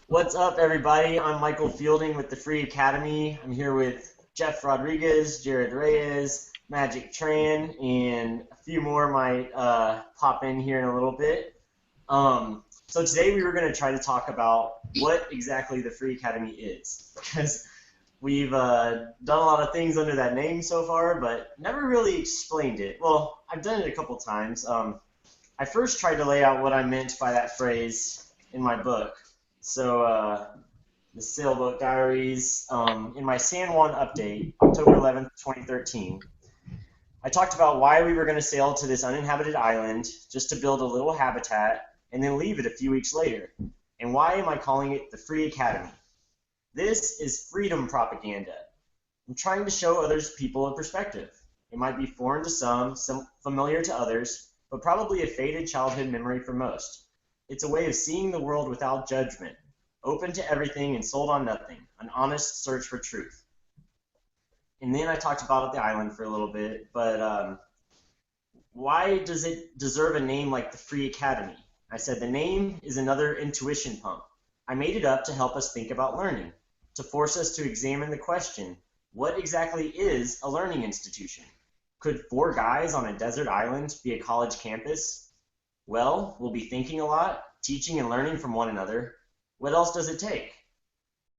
What's up, everybody? I'm Michael Fielding with the Free Academy. I'm here with Jeff Rodriguez, Jared Reyes, Magick Tran, and a few more might pop in here in a little bit. So today we were going to try to talk about what exactly the Free Academy is, because we've done a lot of things under that name so far, but never really explained it. Well, I've done it a couple times. I first tried to lay out what I meant by that phrase in my book. So the Sailboat Diaries, in my San Juan update, October 11th, 2013, I talked about why we were going to sail to this uninhabited island just to build a little habitat and then leave it a few weeks later. And why am I calling it the Free Academy? This is freedom propaganda. I'm trying to show others people a perspective. It might be foreign to some familiar to others, but probably a faded childhood memory for most. It's a way of seeing the world without judgment, open to everything and sold on nothing, an honest search for truth. And then I talked about the island for a little bit, but why does it deserve a name like the Free Academy? I said the name is another intuition pump. I made it up to help us think about learning, to force us to examine the question, what exactly is a learning institution? Could 4 guys on a desert island be a college campus? Well, we'll be thinking a lot, teaching and learning from one another. What else does it take?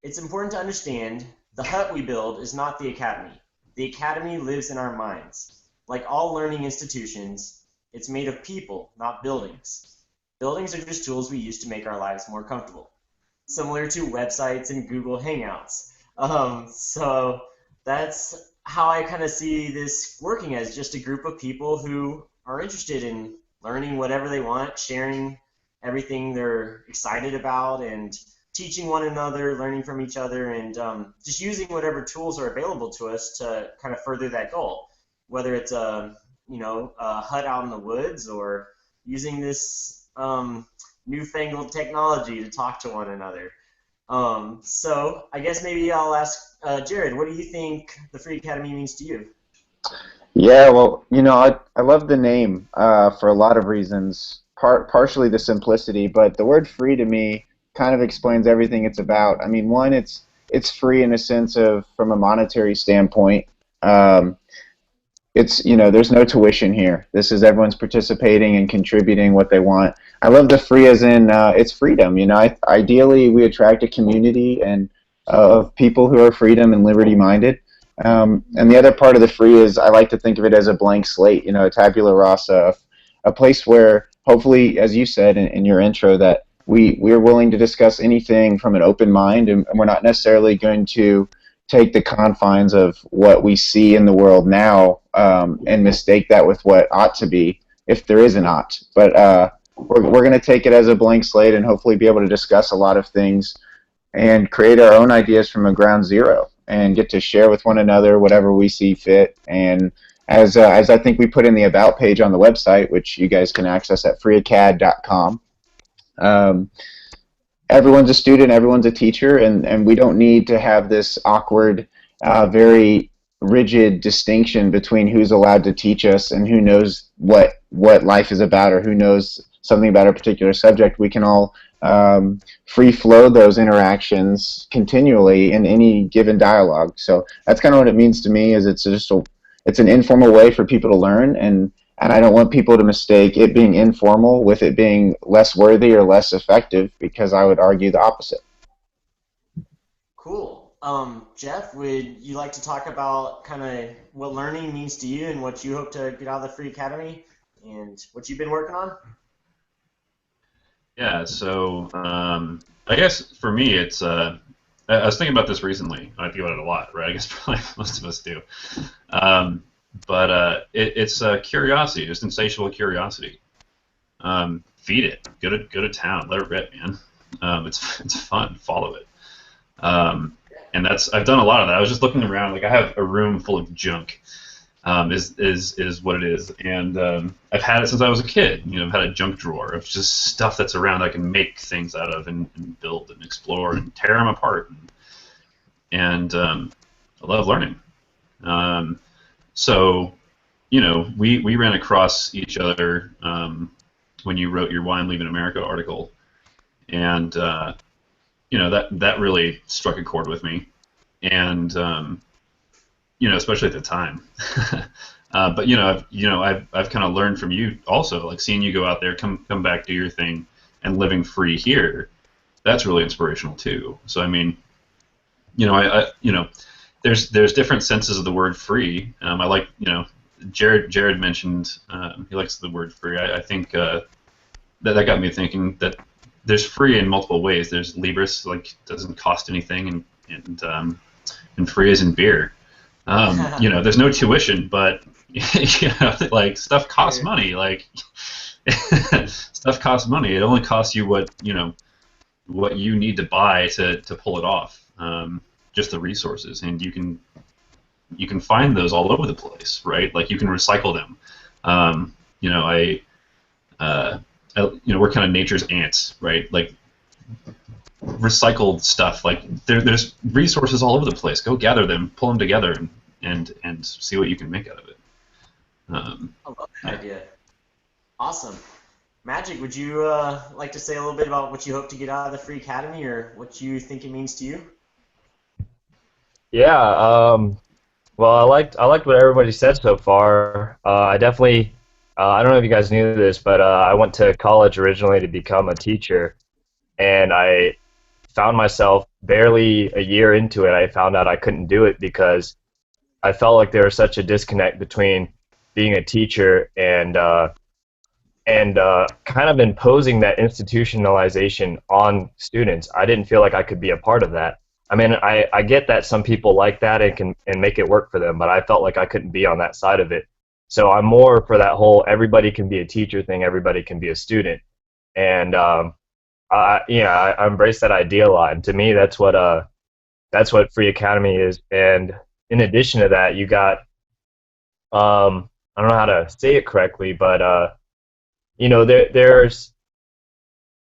It's important to understand the hut we build is not the academy. The academy lives in our minds. Like all learning institutions, it's made of people, not buildings. Buildings are just tools we use to make our lives more comfortable, similar to websites and Google Hangouts. So that's how I kind of see this working, as just a group of people who are interested in learning whatever they want, sharing everything they're excited about, and teaching one another, learning from each other, and just using whatever tools are available to us to kind of further that goal, whether it's a hut out in the woods or using this newfangled technology to talk to one another. So I guess maybe I'll ask Jared, what do you think the Free Academy means to you? Yeah, well, I love the name for a lot of reasons. Partially the simplicity, but the word free to me kind of explains everything it's about. I mean, one, it's free in a sense of from a monetary standpoint. There's no tuition here. This is everyone's participating and contributing what they want. I love the free as in it's freedom. Ideally we attract a community and of people who are freedom and liberty minded. And the other part of the free is I like to think of it as a blank slate. A tabula rasa, a place where hopefully, as you said in your intro, that we're willing to discuss anything from an open mind, and we're not necessarily going to take the confines of what we see in the world now and mistake that with what ought to be, if there is an ought. But we're going to take it as a blank slate and hopefully be able to discuss a lot of things and create our own ideas from a ground zero and get to share with one another whatever we see fit. And as I think we put in the About page on the website, which you guys can access at freeacad.com, everyone's a student, everyone's a teacher, and we don't need to have this awkward, very rigid distinction between who's allowed to teach us and who knows what life is about or who knows something about a particular subject. We can all free flow those interactions continually in any given dialogue. So that's kind of what it means to me. Is it's an informal way for people to learn, and I don't want people to mistake it being informal with it being less worthy or less effective, because I would argue the opposite. Cool. Jeff, would you like to talk about kind of what learning means to you and what you hope to get out of the Free Academy and what you've been working on? Yeah, so I guess for me it's I was thinking about this recently. I think about it a lot, right? I guess probably most of us do. But it's curiosity, just insatiable curiosity. Feed it. Go to town. Let it rip, man. It's fun. Follow it. And I've done a lot of that. I was just looking around. Like I have a room full of junk. Is what it is, and I've had it since I was a kid. I've had a junk drawer of just stuff that's around that I can make things out of and build and explore and tear them apart. And I love learning. So we ran across each other when you wrote your Why I'm Leaving America article, and you know, that really struck a chord with me, and you know, especially at the time. But I've kind of learned from you also, like seeing you go out there, come back, do your thing, and living free here. That's really inspirational too. So I mean, there's different senses of the word free. I like, Jared mentioned he likes the word free. I think that got me thinking that there's free in multiple ways. There's Libris, like doesn't cost anything, and free as in beer. There's no tuition, but like stuff costs money. Like stuff costs money. It only costs you what you need to buy to pull it off. Just the resources, and you can find those all over the place, right? Like you can recycle them. We're kind of nature's ants, right? Like recycled stuff. Like there's resources all over the place. Go gather them, pull them together, and see what you can make out of it. I love that idea. Awesome. Magic, would you like to say a little bit about what you hope to get out of the Free Academy, or what you think it means to you? Yeah, well, I liked what everybody said so far. I definitely, I don't know if you guys knew this, but I went to college originally to become a teacher, and I found myself barely a year into it. I found out I couldn't do it because I felt like there was such a disconnect between being a teacher and kind of imposing that institutionalization on students. I didn't feel like I could be a part of that. I mean, I get that some people like that and make it work for them, but I felt like I couldn't be on that side of it. So I'm more for that whole everybody can be a teacher thing, everybody can be a student, and I embrace that idea a lot. And to me, that's what Free Academy is. And in addition to that, you got I don't know how to say it correctly, but there's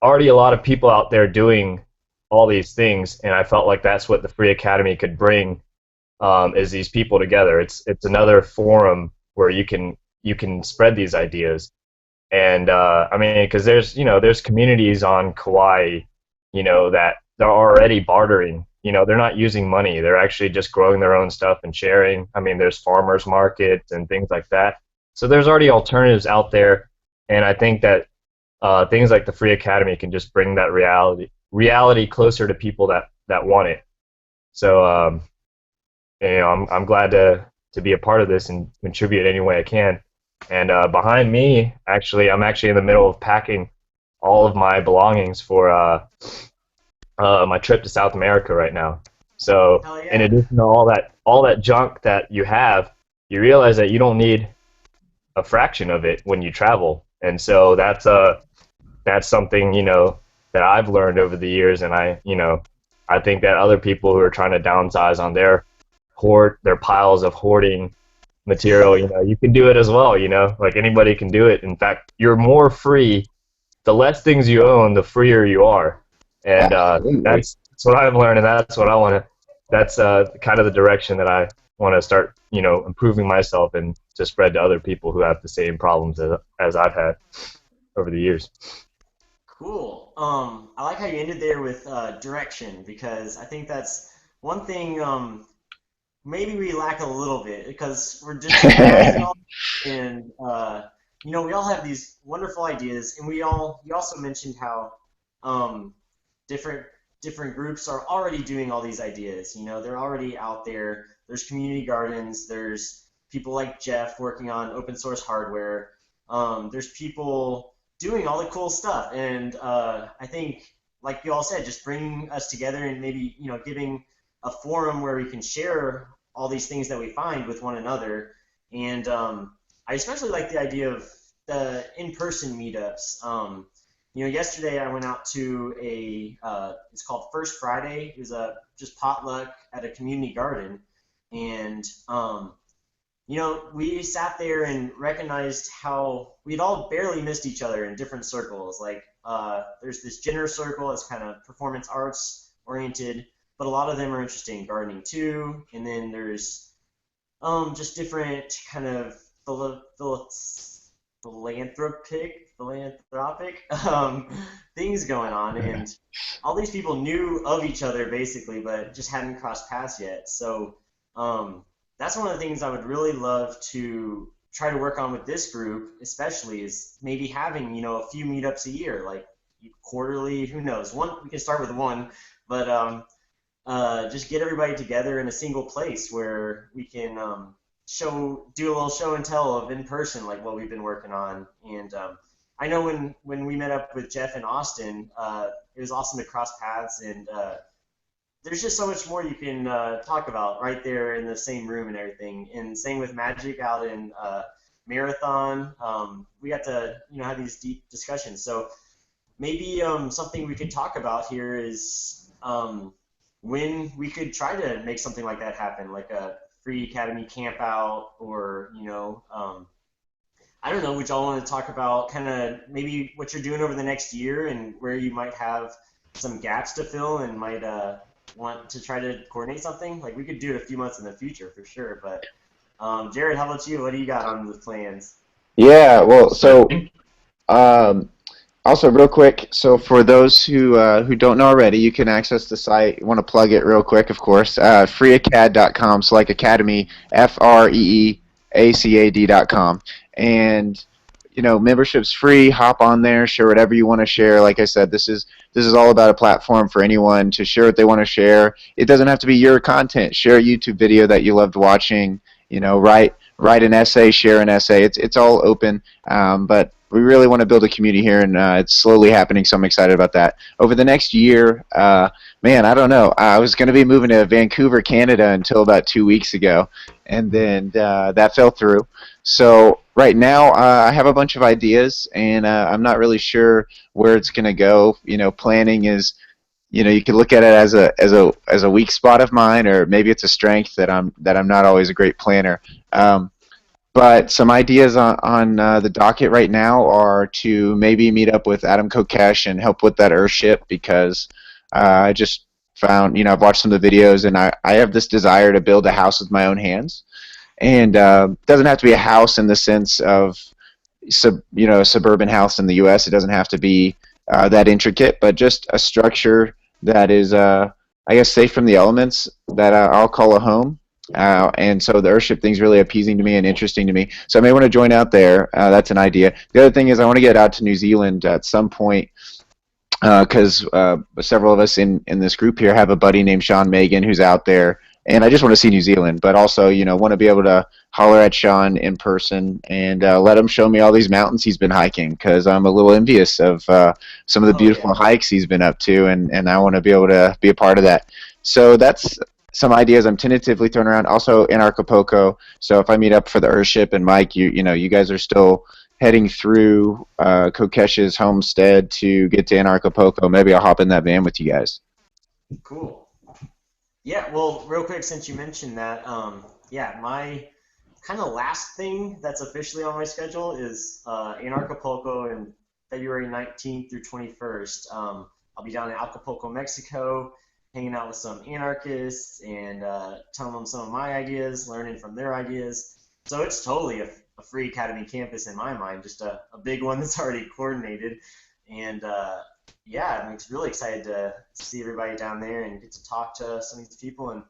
already a lot of people out there doing all these things, and I felt like that's what the Free Academy could bring, is these people together. It's another forum where you can spread these ideas, and I mean, because there's communities on Kauai, that they're already bartering. They're not using money. They're actually just growing their own stuff and sharing. I mean, there's farmers markets and things like that. So there's already alternatives out there, and I think that things like the Free Academy can just bring that reality closer to people that want it. So I'm glad to be a part of this and contribute any way I can. And behind me, I'm actually in the middle of packing all of my belongings for my trip to South America right now. So Yeah. in addition to all that junk that you have, you realize that you don't need a fraction of it when you travel. And so that's something that I've learned over the years, and I think that other people who are trying to downsize on their piles of hoarding material, you can do it as well. Like anybody can do it. In fact, you're more free. The less things you own, the freer you are. And that's what I've learned, and that's what I want to. That's kind of the direction that I want to start, improving myself and to spread to other people who have the same problems as I've had over the years. Cool. I like how you ended there with direction, because I think that's one thing maybe we lack a little bit, because we're just and we all have these wonderful ideas, and you also mentioned how different groups are already doing all these ideas. They're already out there. There's community gardens. There's people like Jeff working on open source hardware. There's people doing all the cool stuff, and I think, like you all said, just bringing us together and maybe giving a forum where we can share all these things that we find with one another. And I especially like the idea of the in-person meetups. Yesterday I went out to it's called First Friday. It was just potluck at a community garden, and we sat there and recognized how we'd all barely missed each other in different circles. Like there's this general circle that's kind of performance arts oriented, but a lot of them are interested in gardening too. And then there's just different kind of philanthropic things going on, and all these people knew of each other basically, but just hadn't crossed paths yet. So that's one of the things I would really love to try to work on with this group, especially is maybe having a few meetups a year, like quarterly. Who knows? One, we can start with one, but just get everybody together in a single place where we can do a little show and tell of in person, like what we've been working on. And I know when we met up with Jeff in Austin, it was awesome to cross paths, and there's just so much more you can talk about right there in the same room and everything. And same with Magic out in Marathon. We got to have these deep discussions. So maybe something we could talk about here is when we could try to make something like that happen, like a free academy camp out, or I don't know, would y'all want to talk about kind of maybe what you're doing over the next year and where you might have some gaps to fill and might want to try to coordinate something? Like, we could do it a few months in the future for sure, but Jared, how about you? What do you got on the plans? Yeah, well, so also real quick, so for those who don't know already, you can access the site. You want to plug it real quick, of course, freeacad.com, so like academy, FREEACAD.com. And membership's free. Hop on there, share whatever you want to share. Like I said, this is all about a platform for anyone to share what they want to share. It doesn't have to be your content. Share a YouTube video that you loved watching. Write an essay, share an essay. It's all open, but we really want to build a community here, and it's slowly happening, so I'm excited about that. Over the next year, man, I don't know. I was going to be moving to Vancouver, Canada until about 2 weeks ago, and then that fell through. So right now, I have a bunch of ideas, and I'm not really sure where it's going to go. Planning is, you could look at it as a weak spot of mine, or maybe it's a strength that I'm not always a great planner. But some ideas on the docket right now are to maybe meet up with Adam Kokesh and help with that Earthship, because I just found, I've watched some of the videos, and I have this desire to build a house with my own hands. And it doesn't have to be a house in the sense of a suburban house in the U.S. It doesn't have to be that intricate, but just a structure that is, I guess, safe from the elements, that I'll call a home. And so the Earthship thing's really appeasing to me and interesting to me. So I may want to join out there. That's an idea. The other thing is I want to get out to New Zealand at some point, because several of us in this group here have a buddy named Sean Megan who's out there, and I just want to see New Zealand, but also want to be able to holler at Sean in person and let him show me all these mountains he's been hiking, because I'm a little envious of some of the beautiful hikes he's been up to, and I want to be able to be a part of that. So that's some ideas I'm tentatively throwing around. Also in Acapulco, so if I meet up for the Earthship, and Mike, you guys are still heading through Kokesh's homestead to get to Acapulco, maybe I'll hop in that van with you guys. Cool. Yeah, well, real quick, since you mentioned that, yeah, my kind of last thing that's officially on my schedule is in Acapulco in February 19th through 21st. I'll be down in Acapulco, Mexico, hanging out with some anarchists and telling them some of my ideas, learning from their ideas. So it's totally a free academy campus in my mind, just a big one that's already coordinated. And yeah, I'm really excited to see everybody down there and get to talk to some of these people and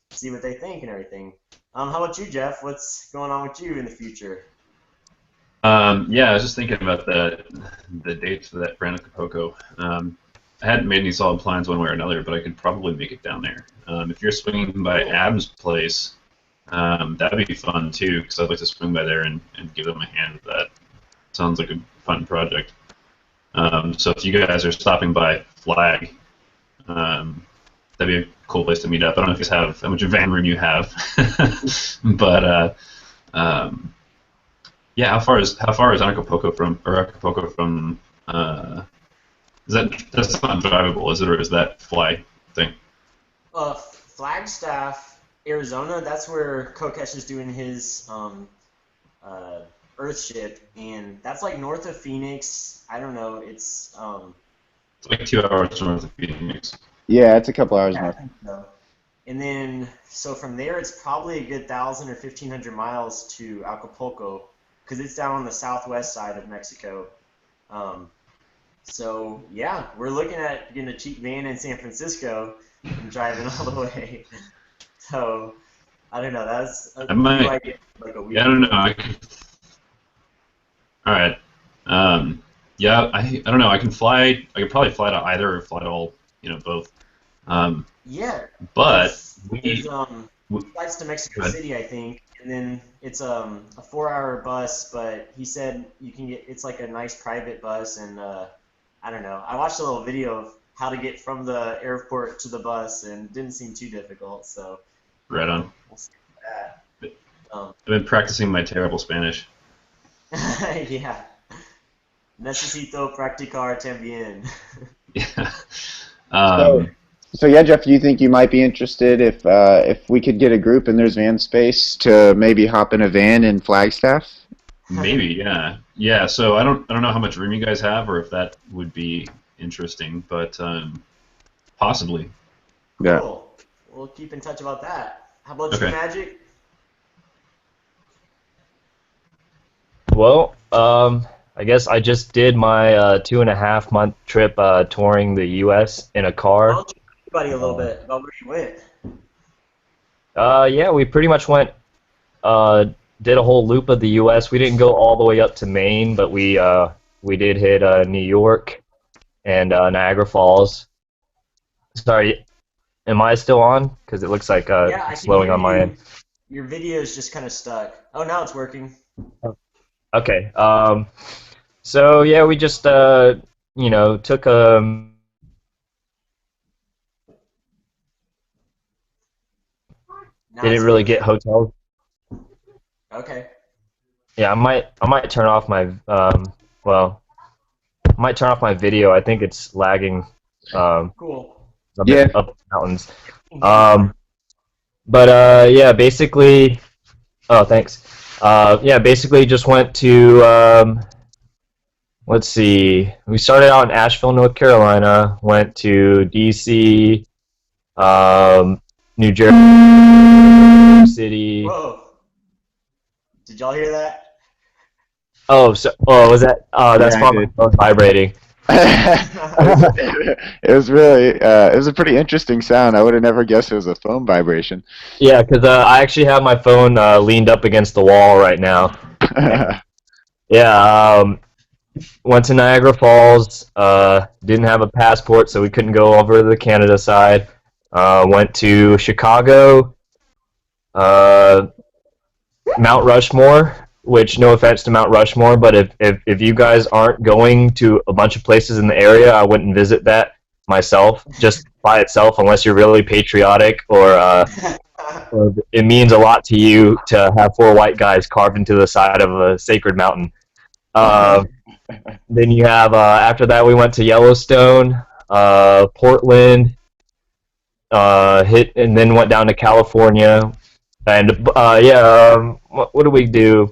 see what they think and everything. How about you, Jeff? What's going on with you in the future? Yeah, I was just thinking about the dates for that brand Acapulco. I hadn't made any solid plans one way or another, but I could probably make it down there. If you're swinging by Ab's place, that'd be fun too, because I'd like to swing by there and give them a hand with that. Sounds like a fun project. So if you guys are stopping by Flag, that'd be a cool place to meet up. I don't know if you have how much van room you have, but yeah, how far is Acapulco from that's not drivable, is it, or is that fly thing? Flagstaff, Arizona. That's where Kokesh is doing his Earthship, and that's like north of Phoenix. I don't know. It's like 2 hours north of Phoenix. Yeah, it's a couple hours north. So. And then, so from there, it's probably a good 1,000 or 1,500 miles to Acapulco. because it's down on the southwest side of Mexico. So yeah, we're looking at getting a cheap van in San Francisco and driving all the way. So I don't know. That's I might. like a week. Yeah, I don't know. All right. Yeah, I don't know. I can fly. I could probably fly to either or fly to all. Both. Yeah. But there's flights to Mexico City, I think, and then it's a 4-hour bus. But he said you can it's like a nice private bus, and I don't know. I watched a little video of how to get from the airport to the bus, and it didn't seem too difficult. So. Right on. We'll see that. I've been practicing my terrible Spanish. Yeah. Necesito practicar también. Yeah. So yeah, Jeff, you think you might be interested if we could get a group and there's van space to maybe hop in a van in Flagstaff? Maybe, yeah. Yeah, so I don't know how much room you guys have or if that would be interesting, but possibly. Yeah. Cool. We'll keep in touch about that. How about you, Okay. Magick? Well, I guess I just did my 2.5-month trip touring the U.S. in a Why car. don't you tell everybody a little bit about where you went? Yeah, we pretty much went, did a whole loop of the U.S. We didn't go all the way up to Maine, but we did hit New York and Niagara Falls. Sorry, am I still on? Because it looks like Yeah, I can slowing hear on my you. end. Your video is just kind of stuck. Oh, now it's working. Okay. So yeah, we just took Now didn't it's really good. get hotels. Okay. Yeah, I might turn off my well, I might turn off my video. I think it's lagging Cool. a bit Yeah. up the mountains. But yeah, basically. Oh, thanks. Yeah, basically just went to let's see. We started out in Asheville, North Carolina. Went to D.C., New Jersey City. Whoa. Did y'all hear that? Oh, was that? That's Yeah, I probably did. my phone vibrating. It was really it was a pretty interesting sound. I would have never guessed it was a phone vibration. Yeah, because I actually have my phone leaned up against the wall right now. Yeah, went to Niagara Falls. Didn't have a passport, so we couldn't go over to the Canada side. Went to Chicago, Mount Rushmore. Which, no offense to Mount Rushmore, but if you guys aren't going to a bunch of places in the area, I wouldn't visit that myself, just by itself, unless you're really patriotic or it means a lot to you to have 4 white guys carved into the side of a sacred mountain. Then you have, after that, we went to Yellowstone, Portland, and then went down to California. And, yeah, what did we do?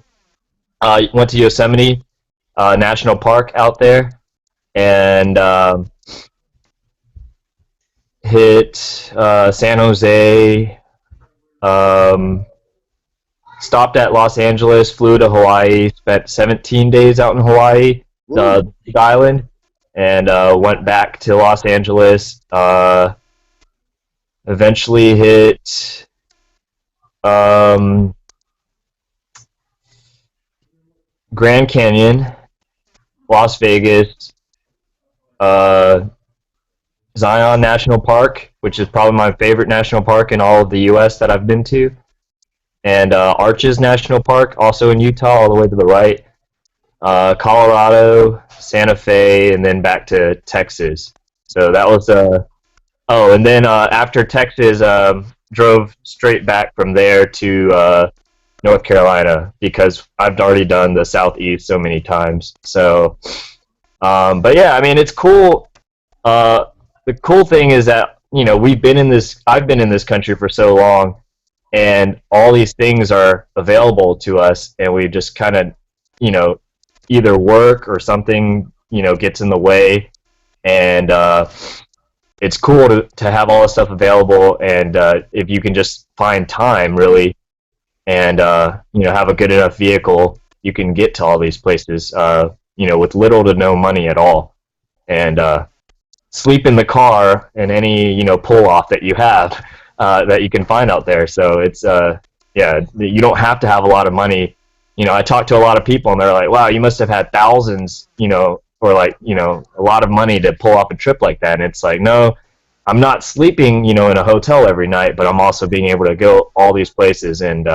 Went to Yosemite National Park out there, and hit San Jose, stopped at Los Angeles, flew to Hawaii, spent 17 days out in Hawaii, the big island, and went back to Los Angeles, eventually hit Grand Canyon, Las Vegas, Zion National Park, which is probably my favorite national park in all of the U.S. that I've been to, and Arches National Park, also in Utah, all the way to the right, Colorado, Santa Fe, and then back to Texas. So that was oh, and then after Texas, drove straight back from there to North Carolina because I've already done the Southeast so many times. So, but yeah, I mean, it's cool. The cool thing is that, I've been in this country for so long, and all these things are available to us, and we just kind of, either work or something, gets in the way, and it's cool to have all this stuff available, and if you can just find time, really, and have a good enough vehicle, you can get to all these places, with little to no money at all, and sleep in the car in any pull off that you have that you can find out there. So it's you don't have to have a lot of money. I talk to a lot of people and they're like, wow, you must have had thousands, or like a lot of money to pull off a trip like that. And it's like, no, I'm not sleeping in a hotel every night, but I'm also being able to go all these places. And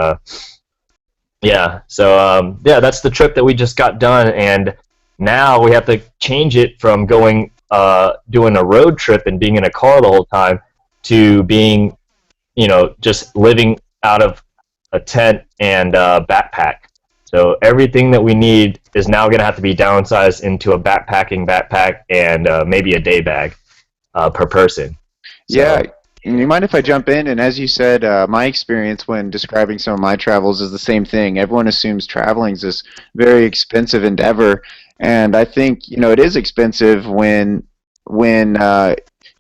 so that's the trip that we just got done, and now we have to change it from doing a road trip and being in a car the whole time to being, just living out of a tent and backpack. So everything that we need is now going to have to be downsized into a backpack and maybe a day bag per person. So, yeah. You mind if I jump in? And as you said, my experience when describing some of my travels is the same thing. Everyone assumes traveling is this very expensive endeavor, and I think it is expensive when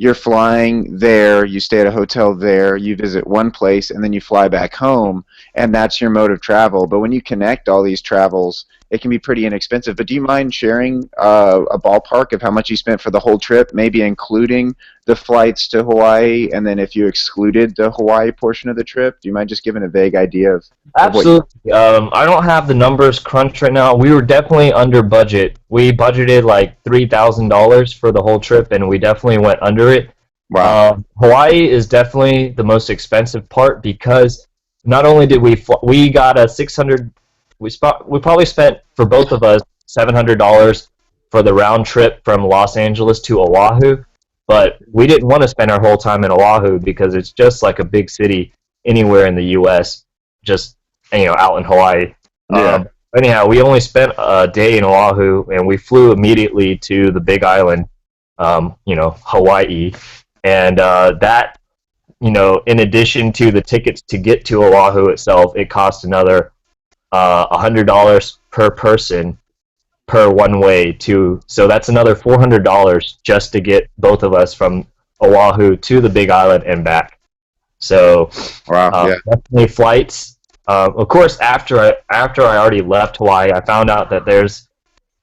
you're flying there, you stay at a hotel there, you visit one place, and then you fly back home, and that's your mode of travel. But when you connect all these travels, it can be pretty inexpensive. But do you mind sharing a ballpark of how much you spent for the whole trip, maybe including the flights to Hawaii, and then if you excluded the Hawaii portion of the trip? Do you mind just giving a vague idea of absolutely. I don't have the numbers crunched right now. We were definitely under budget. We budgeted like $3,000 for the whole trip, and we definitely went under it. Wow. Hawaii is definitely the most expensive part because not only did we got a 600. We probably spent, for both of us, $700 for the round trip from Los Angeles to Oahu, but we didn't want to spend our whole time in Oahu because it's just like a big city anywhere in the U.S., just out in Hawaii. Yeah. Anyhow, we only spent a day in Oahu, and we flew immediately to the Big Island, Hawaii, and that, in addition to the tickets to get to Oahu itself, it cost another $100 per person per one way too. So that's another $400 just to get both of us from Oahu to the Big Island and back. So wow, definitely flights. Of course, after I already left Hawaii, I found out that there's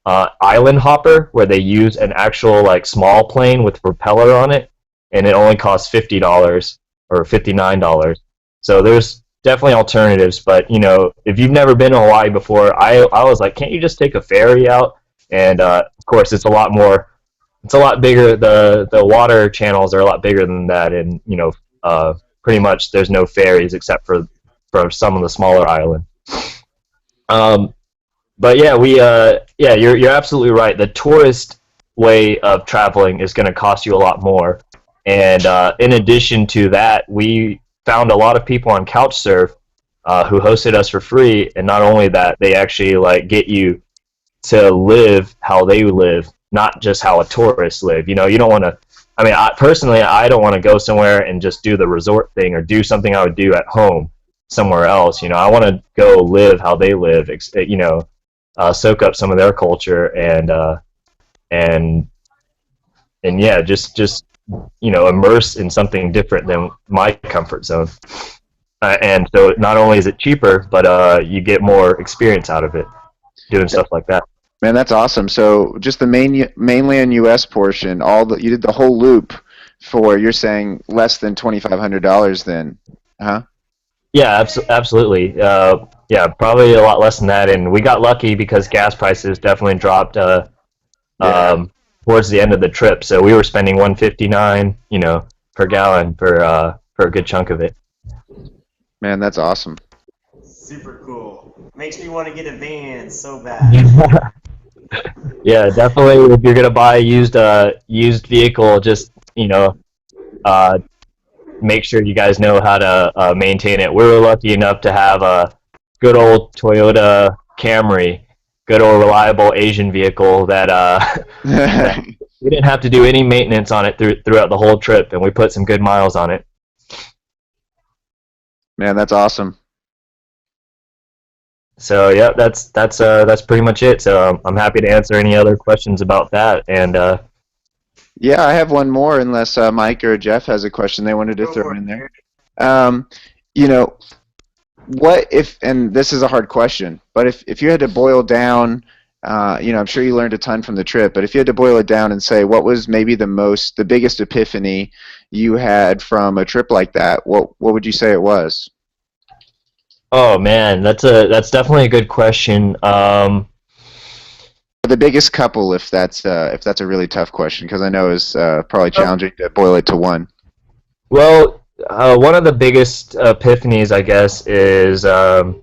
island hopper where they use an actual like small plane with propeller on it, and it only costs $50 or $59. So there's definitely alternatives, but if you've never been to Hawaii before, I was like, can't you just take a ferry out? And of course, it's a lot bigger. The water channels are a lot bigger than that, and pretty much there's no ferries except for some of the smaller islands. But you're absolutely right. The tourist way of traveling is going to cost you a lot more, and in addition to that, we found a lot of people on Couchsurf who hosted us for free, and not only that, they actually like get you to live how they live, not just how a tourist live. You don't want to. I mean, personally, I don't want to go somewhere and just do the resort thing or do something I would do at home somewhere else. I want to go live how they live. Soak up some of their culture and yeah, just immerse in something different than my comfort zone. And so not only is it cheaper, but you get more experience out of it doing stuff like that. Man, that's awesome. So just the mainland U.S. portion, you did the whole loop for, you're saying, less than $2,500 then, huh? Yeah, absolutely. Probably a lot less than that, and we got lucky because gas prices definitely dropped towards the end of the trip, so we were spending $1.59, per gallon for a good chunk of it. Man, that's awesome. Super cool. Makes me want to get a van so bad. Yeah, definitely. If you're gonna buy a used vehicle, just make sure you guys know how to maintain it. We were lucky enough to have a good old Toyota Camry, good old reliable Asian vehicle that we didn't have to do any maintenance on it throughout the whole trip, and we put some good miles on it. Man, that's awesome. So yeah, that's pretty much it. So I'm happy to answer any other questions about that. And yeah, I have one more, unless Mike or Jeff has a question they wanted to throw in there. what if, and this is a hard question, but if you had to boil down, I'm sure you learned a ton from the trip, but if you had to boil it down and say what was maybe the biggest epiphany you had from a trip like that, what would you say it was? Oh man, that's definitely a good question. The biggest couple, if that's a really tough question, because I know it's probably challenging to boil it to one. Well, one of the biggest epiphanies, I guess, is I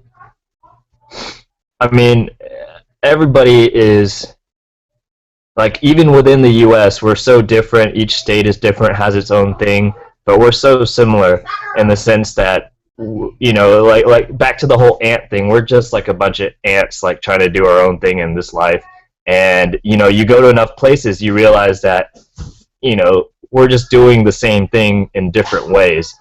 mean, everybody is like, even within the U.S., we're so different. Each state is different, has its own thing, but we're so similar in the sense that, like back to the whole ant thing. We're just like a bunch of ants, like trying to do our own thing in this life. And you go to enough places, you realize that we're just doing the same thing in different ways.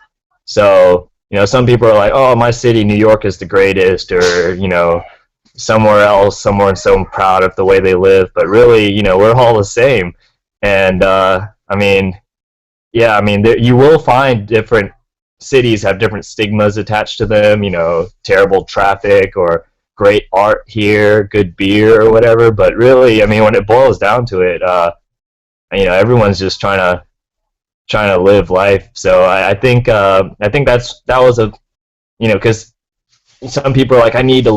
So some people are like, "Oh, my city, New York, is the greatest," or somewhere else, someone's so proud of the way they live, but really, we're all the same. And I mean, yeah, I mean, you will find different cities have different stigmas attached to them. Terrible traffic or great art here, good beer or whatever. But really, I mean, when it boils down to it, everyone's just trying to live life. So I think that was because some people are like, I need to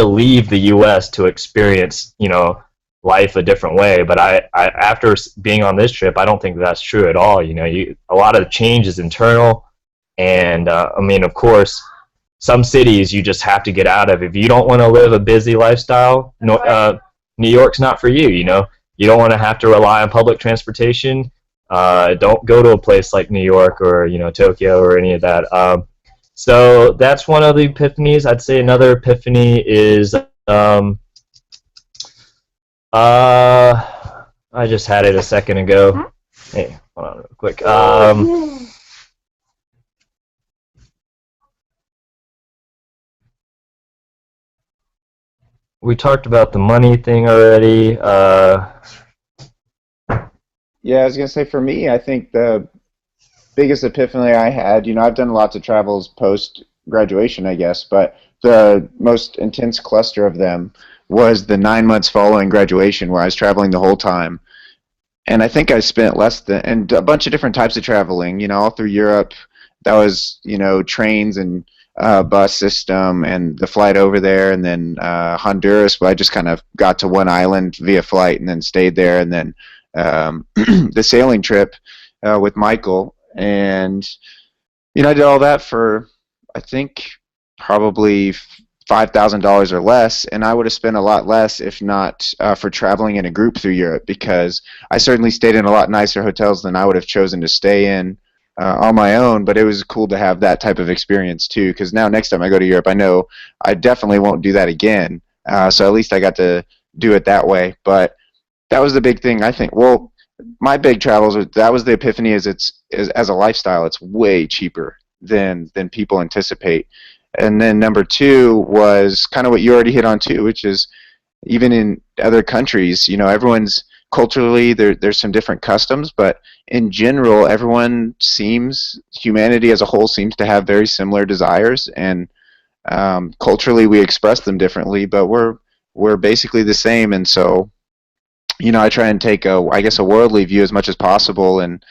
leave the U.S. to experience, life a different way. But after being on this trip, I don't think that's true at all. A lot of change is internal, and I mean, of course, some cities you just have to get out of. If you don't want to live a busy lifestyle, no, New York's not for you. You don't want to have to rely on public transportation. Don't go to a place like New York or Tokyo or any of that. So that's one of the epiphanies. I'd say another epiphany is I just had it a second ago. Hey, hold on real quick. We talked about the money thing already. Yeah, I was gonna say for me, I think the biggest epiphany I had, I've done lots of travels post graduation, I guess, but the most intense cluster of them was the 9 months following graduation, where I was traveling the whole time. And I think I spent less than, and a bunch of different types of traveling, all through Europe. That was, trains and bus system and the flight over there, and then Honduras, where I just kind of got to one island via flight and then stayed there, and then the sailing trip with Michael. And I did all that for, I think, probably $5,000 or less, and I would have spent a lot less if not for traveling in a group through Europe, because I certainly stayed in a lot nicer hotels than I would have chosen to stay in on my own. But it was cool to have that type of experience too, because now next time I go to Europe, I know I definitely won't do that again. So at least I got to do it that way. But that was the big thing, I think. Well, my big travels, that was the epiphany, is as a lifestyle, it's way cheaper than people anticipate. And then number two was kind of what you already hit on too, which is even in other countries, everyone's culturally, there's some different customs, but in general, humanity as a whole seems to have very similar desires, and culturally we express them differently, but we're basically the same. And so I try and take I guess a worldly view as much as possible, and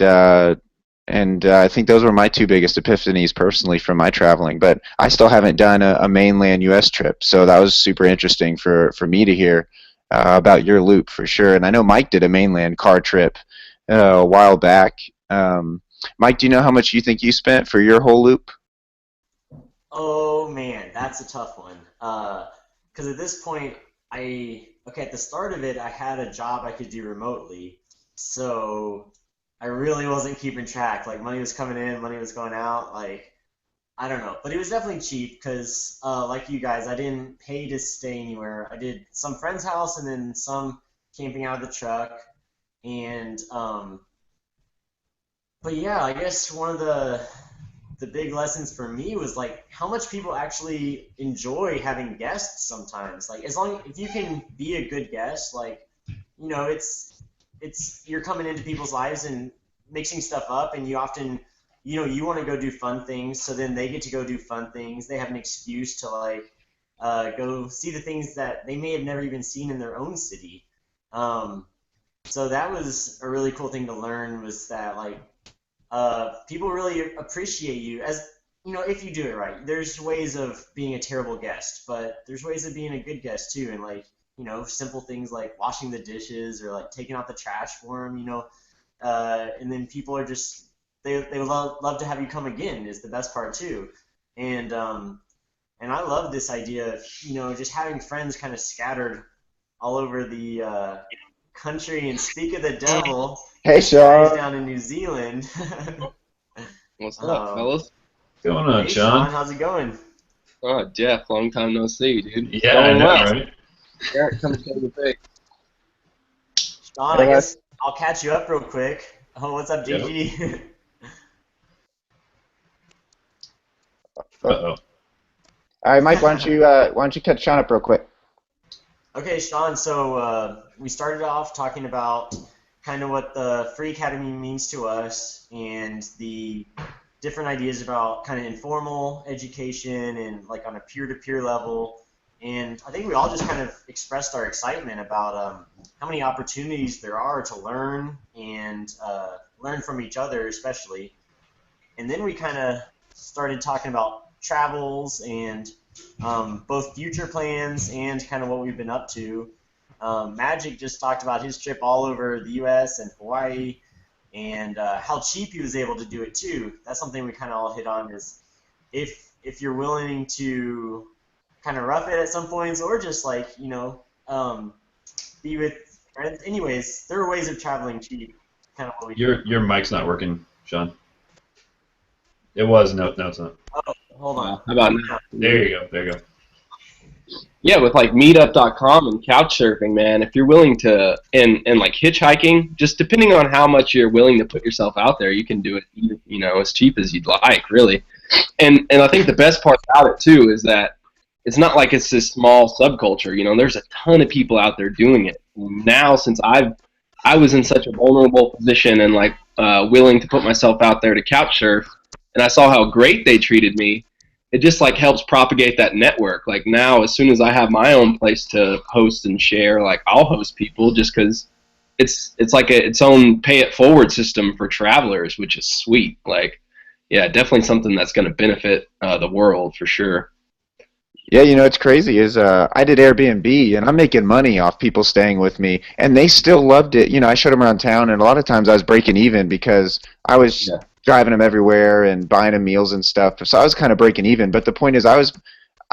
I think those were my two biggest epiphanies personally from my traveling. But I still haven't done a mainland U.S. trip, so that was super interesting for me to hear about your loop for sure. And I know Mike did a mainland car trip a while back. Mike, do you know how much you think you spent for your whole loop? Oh man, that's a tough one. Because at this point, at the start of it, I had a job I could do remotely, so I really wasn't keeping track. Like, money was coming in, money was going out. Like, I don't know, but it was definitely cheap because, like you guys, I didn't pay to stay anywhere. I did some friend's house and then some camping out of the truck, and but yeah, I guess one of the big lessons for me was like how much people actually enjoy having guests sometimes. Like, if you can be a good guest, like, it's you're coming into people's lives and mixing stuff up, and you often you want to go do fun things, so then they get to go do fun things. They have an excuse to like go see the things that they may have never even seen in their own city. Um, so that was a really cool thing to learn, was that like people really appreciate you as if you do it right. There's ways of being a terrible guest, but there's ways of being a good guest too, and like simple things like washing the dishes or like taking out the trash for them. And then people are just they love to have you come again is the best part too, and I love this idea of just having friends kind of scattered all over the country. And speak of the devil, Hey, this guy's Sean. down in New Zealand. What's up, fellas? What's going on, Hey Sean? Sean, how's it going? Oh, Jeff, long time no see, dude. Yeah, I Going know, well. right? Eric, come take a pic. Sean, I guess I'll catch you up real quick. Oh, what's up, JG? Uh-oh. All right, Mike, why don't you catch Sean up real quick? Okay, Sean, so we started off talking about kind of what the Free Academy means to us and the different ideas about kind of informal education and like on a peer-to-peer level. And I think we all just kind of expressed our excitement about how many opportunities there are to learn and learn from each other especially. And then we kind of started talking about travels and both future plans and kind of what we've been up to. Magick just talked about his trip all over the U.S. and Hawaii, and how cheap he was able to do it too. That's something we kind of all hit on, is if you're willing to kind of rough it at some points, or just like be with friends. Anyways, there are ways of traveling cheap. Kind of what we Your mic's not working, Sean. It was. No, it's not. hold on. How about now? There you go. There you go. Yeah, with like meetup.com and couch surfing, man, if you're willing to, and like hitchhiking, just depending on how much you're willing to put yourself out there, you can do it, as cheap as you'd like, really. And I think the best part about it too is that it's not like it's this small subculture. There's a ton of people out there doing it now. Since I was in such a vulnerable position and like willing to put myself out there to couch surf, and I saw how great they treated me. It just like helps propagate that network. Like now, as soon as I have my own place to host and share, like I'll host people just because it's like its own pay it forward system for travelers, which is sweet. Like, yeah, definitely something that's going to benefit the world for sure. Yeah, it's crazy is I did Airbnb, and I'm making money off people staying with me, and they still loved it. I showed them around town, and a lot of times I was breaking even because I was driving them everywhere and buying them meals and stuff. So I was kind of breaking even. But the point is, I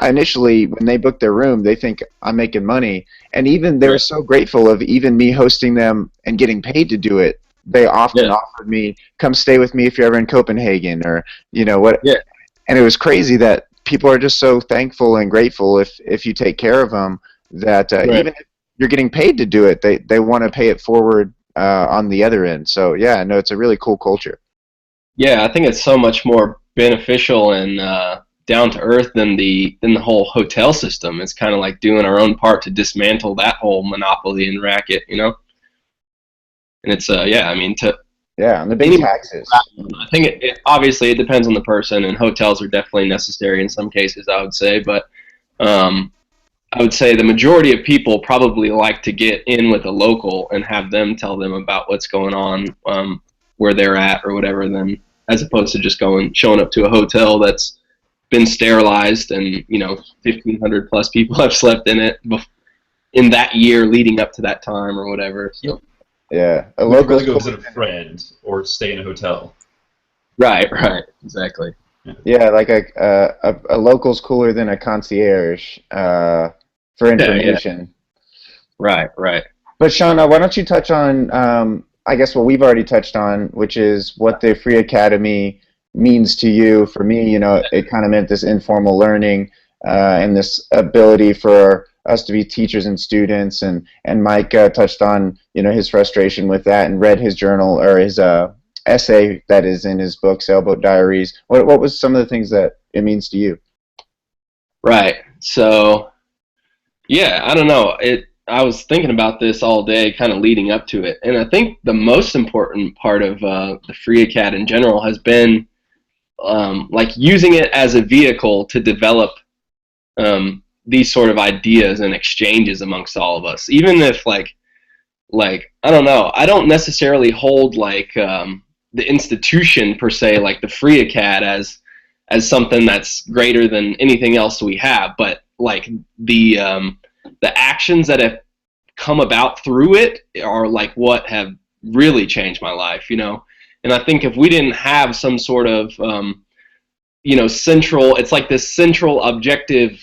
initially, when they booked their room, they think I'm making money, and even they were so grateful of even me hosting them and getting paid to do it. They often offered me, come stay with me if you're ever in Copenhagen, or what. Yeah. And it was crazy that people are just so thankful and grateful if you take care of them, that even if you're getting paid to do it, they want to pay it forward on the other end. So yeah, no, it's a really cool culture. Yeah, I think it's so much more beneficial and down to earth than the whole hotel system. It's kind of like doing our own part to dismantle that whole monopoly and racket, And it's and the big taxes. I think it obviously it depends on the person, and hotels are definitely necessary in some cases, I would say. But I would say the majority of people probably like to get in with a local and have them tell them about what's going on, where they're at or whatever, then as opposed to just showing up to a hotel that's been sterilized and 1,500 plus people have slept in it in that year leading up to that time or whatever. So. Yeah, a Would you local rather go visit a friend or stay in a hotel? Right, exactly. Yeah, like a local's cooler than a concierge for information. Yeah. Right. But Sean, why don't you touch on I guess what we've already touched on, which is what the Free Academy means to you. For me, it kind of meant this informal learning and this ability for us to be teachers and students. And Mike touched on his frustration with that and read his journal or his essay that is in his book, Sailboat Diaries. What was some of the things that it means to you? Right. So, yeah, I don't know. I was thinking about this all day, kind of leading up to it, and I think the most important part of the Free Acad in general has been like using it as a vehicle to develop these sort of ideas and exchanges amongst all of us. Even if like I don't know, I don't necessarily hold like the institution per se, like the Free Acad, as something that's greater than anything else we have, but like the actions that have come about through it are like what have really changed my life, you know. And I think if we didn't have some sort of you know, central, it's like this central objective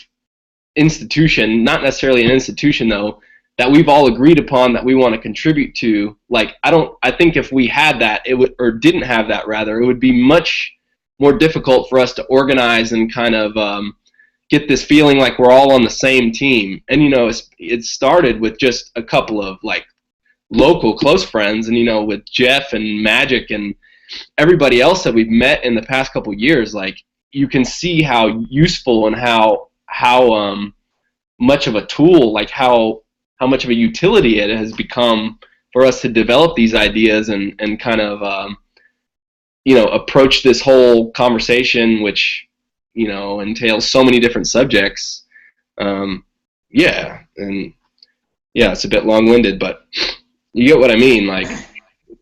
institution, not necessarily an institution though, that we've all agreed upon that we want to contribute to. Like I think if we had that, it would, or didn't have that rather, it would be much more difficult for us to organize and kind of get this feeling like we're all on the same team. And you know, it started with just a couple of like local close friends, and you know, with Jeff and Magick and everybody else that we've met in the past couple of years, like you can see how useful and how much of a tool, like how much of a utility it has become for us to develop these ideas and kind of you know, approach this whole conversation, which, you know, entails so many different subjects. Yeah, and yeah, it's a bit long-winded, but you get what I mean. Like,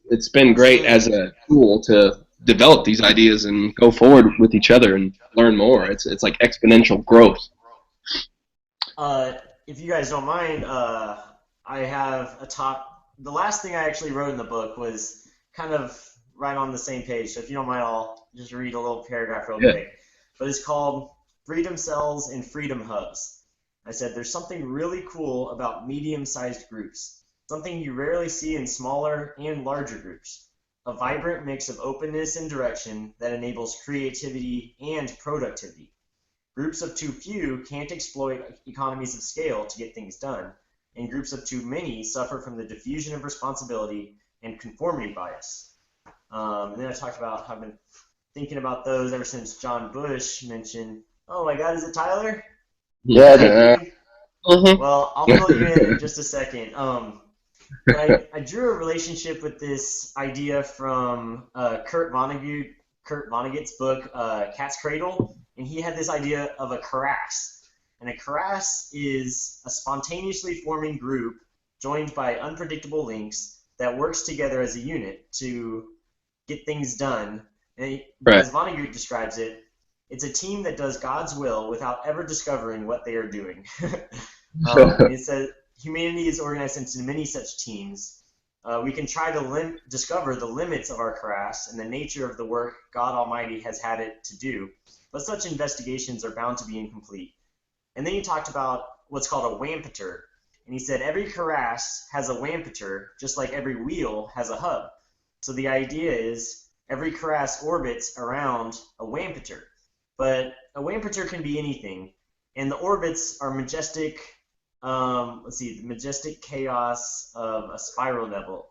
it's been great as a tool to develop these ideas and go forward with each other and learn more. It's like exponential growth. If you guys don't mind, I have the last thing I actually wrote in the book was kind of right on the same page. So if you don't mind, I'll just read a little paragraph real quick. But it's called Freedom Cells and Freedom Hubs. I said, there's something really cool about medium-sized groups, something you rarely see in smaller and larger groups. A vibrant mix of openness and direction that enables creativity and productivity. Groups of too few can't exploit economies of scale to get things done, and groups of too many suffer from the diffusion of responsibility and conformity bias. And then I talked about how I've been thinking about those ever since John Bush mentioned, oh my God, is it Tyler? Yeah. Well, I'll fill you in just a second. I drew a relationship with this idea from Kurt Vonnegut's book, Cat's Cradle, and he had this idea of a karass. And a karass is a spontaneously forming group joined by unpredictable links that works together as a unit to get things done. And as Vonnegut describes it, it's a team that does God's will without ever discovering what they are doing. It says humanity is organized into many such teams. We can try to discover the limits of our karass and the nature of the work God Almighty has had it to do, but such investigations are bound to be incomplete. And then he talked about what's called a wampeter, and he said every karass has a wampeter, just like every wheel has a hub. So the idea is every karass orbits around a wampeter, but a wampeter can be anything, and the orbits are majestic. The majestic chaos of a spiral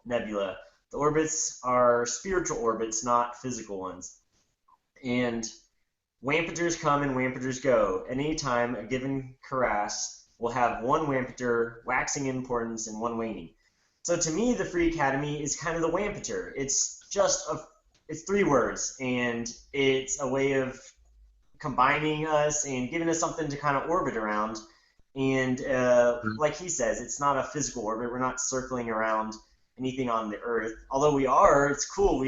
nebula. The orbits are spiritual orbits, not physical ones. And wampeters come and wampeters go. At any time, a given karass will have one wampeter waxing in importance and one waning. So to me, the Free Academy is kind of the wampeter. It's just it's 3 words, and it's a way of combining us and giving us something to kind of orbit around. And like he says, it's not a physical orbit. We're not circling around anything on the Earth. Although we are, it's cool.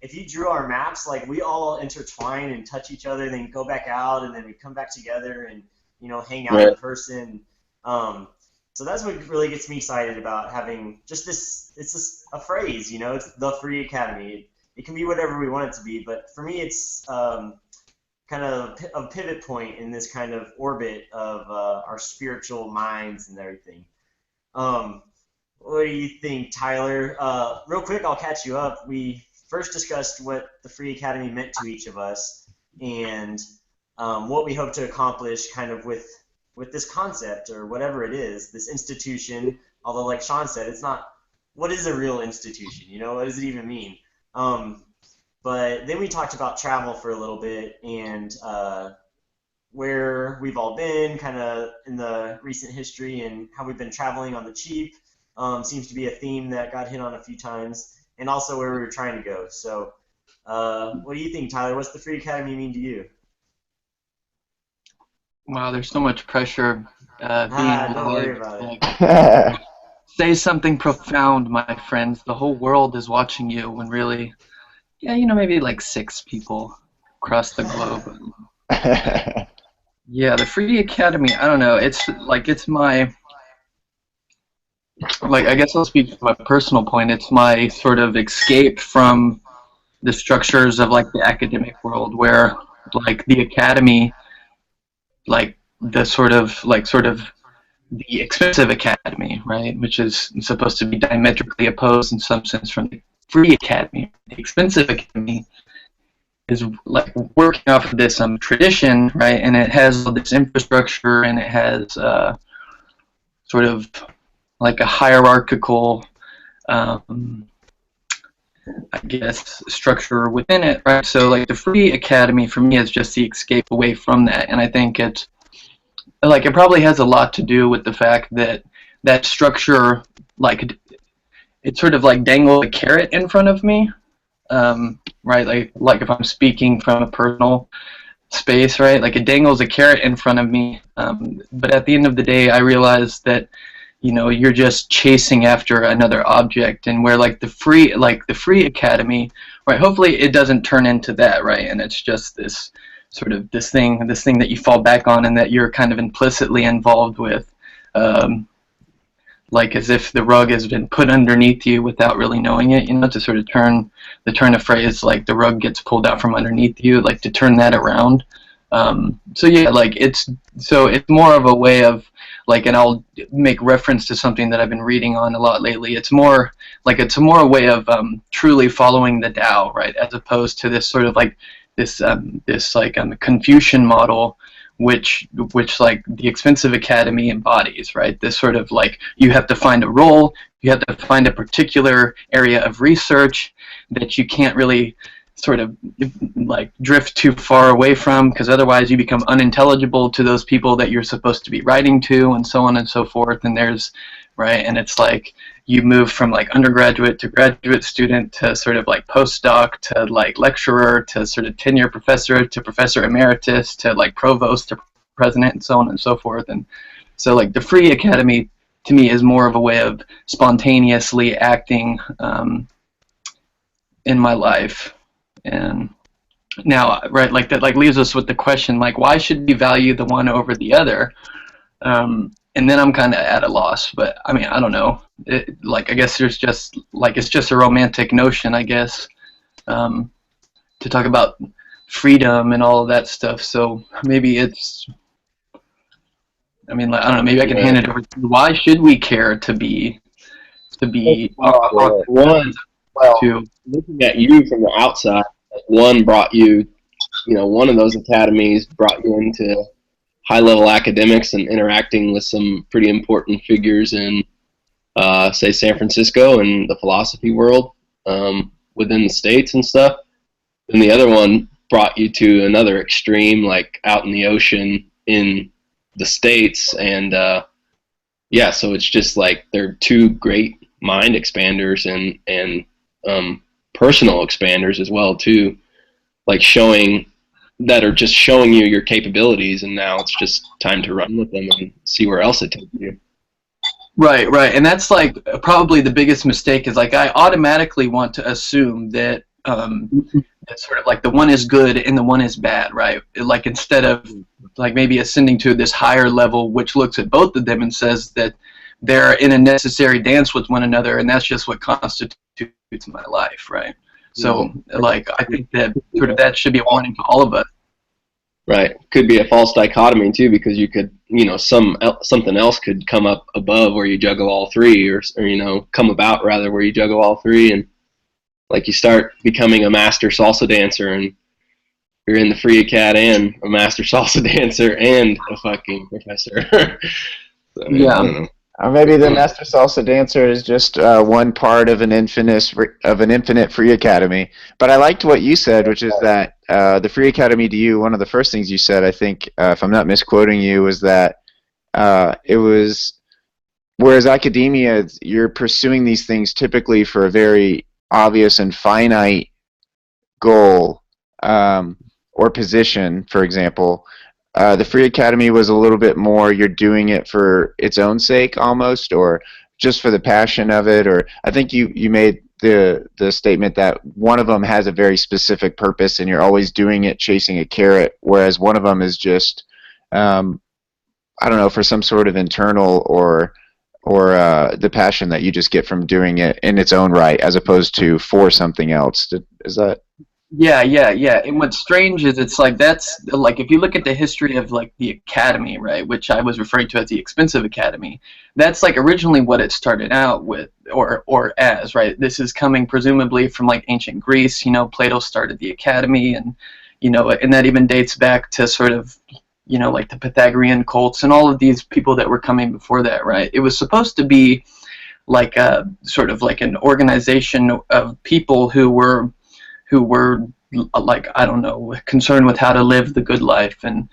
If you drew our maps, like we all intertwine and touch each other, then go back out, and then we come back together and, you know, hang out in person. So that's what really gets me excited about having just this. It's just a phrase, you know. It's the Free Academy. It can be whatever we want it to be, but for me, it's kind of a pivot point in this kind of orbit of our spiritual minds and everything. What do you think, Tyler? Real quick, I'll catch you up. We first discussed what the Free Academy meant to each of us and what we hope to accomplish kind of with this concept or whatever it is, this institution. Although, like Sean said, it's not, what is a real institution? You know, what does it even mean? But then we talked about travel for a little bit and where we've all been kind of in the recent history and how we've been traveling on the cheap. Seems to be a theme that got hit on a few times, and also where we were trying to go. So What do you think, Tyler? What's the Free Academy mean to you? Wow, there's so much pressure being Don't worry like, about it. say something profound, my friends. The whole world is watching you when really, yeah, maybe like 6 people across the globe. Yeah, the Free Academy, I don't know. It's my, I guess I'll speak from my personal point. It's my sort of escape from the structures of like the academic world where like the academy, like the sort of the expensive academy, right, which is supposed to be diametrically opposed in some sense from the free academy. The expensive academy is like working off of this tradition, right, and it has all this infrastructure and it has sort of like a hierarchical, I guess, structure within it, right? So like the free academy for me is just the escape away from that, and I think it probably has a lot to do with the fact that that structure, like, it sort of like dangles a carrot in front of me, right? Like if I'm speaking from a personal space, right? Like it dangles a carrot in front of me, but at the end of the day, I realize that you're just chasing after another object, and where like the free academy, right? Hopefully, it doesn't turn into that, right? And it's just this sort of this thing that you fall back on, and that you're kind of implicitly involved with, like as if the rug has been put underneath you without really knowing it. To sort of turn a phrase like the rug gets pulled out from underneath you, like to turn that around. So yeah, like it's more of a way of like, and I'll make reference to something that I've been reading on a lot lately. It's more a way of truly following the Tao, right, as opposed to this sort of like this Confucian model, which like the expensive academy embodies, right? This sort of like you have to find a role, you have to find a particular area of research that you can't really sort of like drift too far away from, because otherwise you become unintelligible to those people that you're supposed to be writing to, and so on and so forth. And there's right, and it's like you move from like undergraduate to graduate student to sort of like postdoc to like lecturer to sort of tenure professor to professor emeritus to like provost to president, and so on and so forth. And so like the free academy to me is more of a way of spontaneously acting in my life. And now, right, like that, like leaves us with the question, like, why should we value the one over the other? And then I'm kind of at a loss. But I mean, I don't know. I guess there's just like it's just a romantic notion, I guess, to talk about freedom and all of that stuff. So maybe it's. I mean, like, I don't know. Maybe I can hand it over to you. Why should we care to be one? Well, looking at you from the outside. One brought you, one of those academies brought you into high-level academics and interacting with some pretty important figures in, say, San Francisco and the philosophy world within the States and stuff. And the other one brought you to another extreme, like out in the ocean in the States. And, yeah, so it's just like they're two great mind expanders and personal expanders as well too, like showing you your capabilities, and now it's just time to run with them and see where else it takes you. Right, and that's like probably the biggest mistake, is like I automatically want to assume that that sort of like the one is good and the one is bad, right? Like instead of like maybe ascending to this higher level which looks at both of them and says that they're in a necessary dance with one another, and that's just what constitutes my life, right? So, like, I think that sort of that should be a warning to all of us. Right. Could be a false dichotomy too, because you could, something else could come up above where you juggle all three, or come about rather where you juggle all three, and like you start becoming a master salsa dancer, and you're in the free acad and a master salsa dancer and a fucking professor. So, I don't know. Or maybe the master salsa dancer is just one part of an infinite free academy. But I liked what you said, which is that the free academy to you, one of the first things you said, I think, if I'm not misquoting you, was that it was, whereas academia, you're pursuing these things typically for a very obvious and finite goal or position, for example. The Free Academy was a little bit more you're doing it for its own sake almost, or just for the passion of it. Or I think you made the statement that one of them has a very specific purpose and you're always doing it chasing a carrot, whereas one of them is just I don't know, for some sort of internal or the passion that you just get from doing it in its own right, as opposed to for something else. Is that? Yeah. And what's strange is it's like that's like if you look at the history of like the academy, right, which I was referring to as the expensive academy, that's like originally what it started out with, or as, right. This is coming presumably from like ancient Greece. You know, Plato started the academy, and you know, and that even dates back to sort of, you know, like the Pythagorean cults and all of these people that were coming before that, right. It was supposed to be like a sort of like an organization of people who were like, I don't know, concerned with how to live the good life. And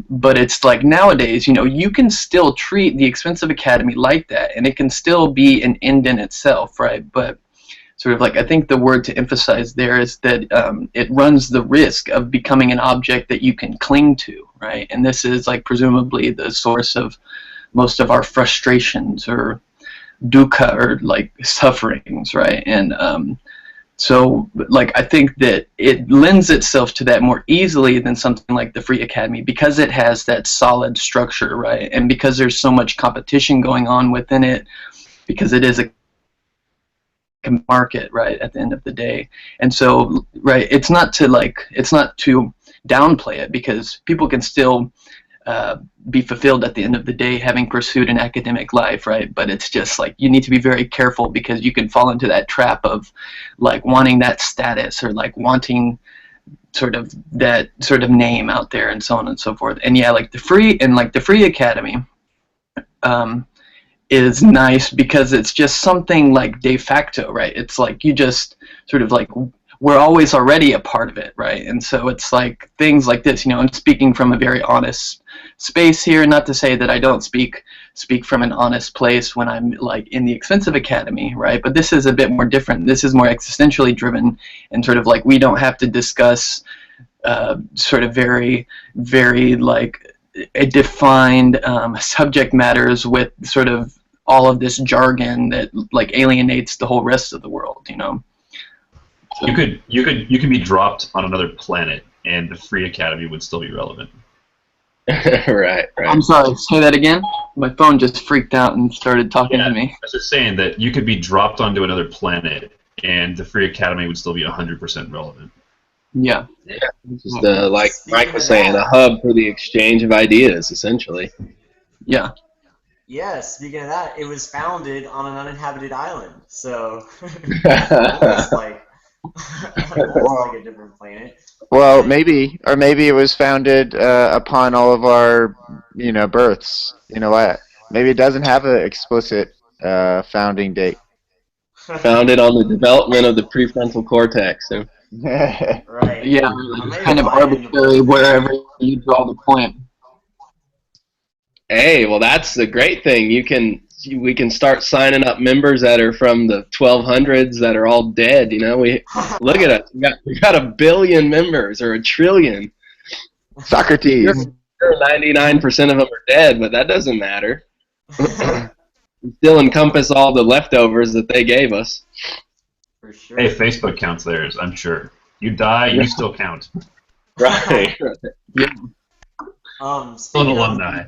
but it's like nowadays, you know, you can still treat the expensive academy like that, and it can still be an end in itself, right? But sort of like, I think the word to emphasize there is that it runs the risk of becoming an object that you can cling to, right? And this is like presumably the source of most of our frustrations or dukkha, or like sufferings, right? And so, like, I think that it lends itself to that more easily than something like the Free Academy, because it has that solid structure, right? And because there's so much competition going on within it, because it is a market, right, at the end of the day. And so, right, it's not to downplay it, because people can still be fulfilled at the end of the day having pursued an academic life, right? But it's just like you need to be very careful, because you can fall into that trap of like wanting that status, or like wanting sort of that sort of name out there, and so on and so forth. And yeah, like the Free Academy is nice because it's just something like de facto, right? It's like you just sort of like, we're always already a part of it, right? And so it's like things like this, you know, I'm speaking from a very honest space here, not to say that I don't speak from an honest place when I'm like in the expensive academy, right? But this is a bit more different. This is more existentially driven, and sort of like we don't have to discuss sort of very, very like a defined subject matters with sort of all of this jargon that like alienates the whole rest of the world, you know? You could be dropped on another planet, and the Free Academy would still be relevant. Right. I'm sorry, say that again? My phone just freaked out and started talking to me. I was just saying that you could be dropped onto another planet, and the Free Academy would still be 100% relevant. Yeah. Just like Mike was saying, a hub for the exchange of ideas, essentially. Yeah. Yeah, speaking of that, it was founded on an uninhabited island, so almost like a different planet. Well, maybe it was founded upon all of our, you know, births. You know what? Maybe it doesn't have an explicit founding date. Founded on the development of the prefrontal cortex. So. Right. Yeah, it's kind of arbitrary wherever you draw the point. Hey, well, that's the great thing. We can start signing up members that are from the 1200s that are all dead. You know, look at us. We got 1 billion members, or 1 trillion. Socrates. Sure, 99% of them are dead, but that doesn't matter. We still encompass all the leftovers that they gave us. For sure. Hey, Facebook counts theirs, I'm sure. You die, you still count. Right. Yeah. Still an alumni.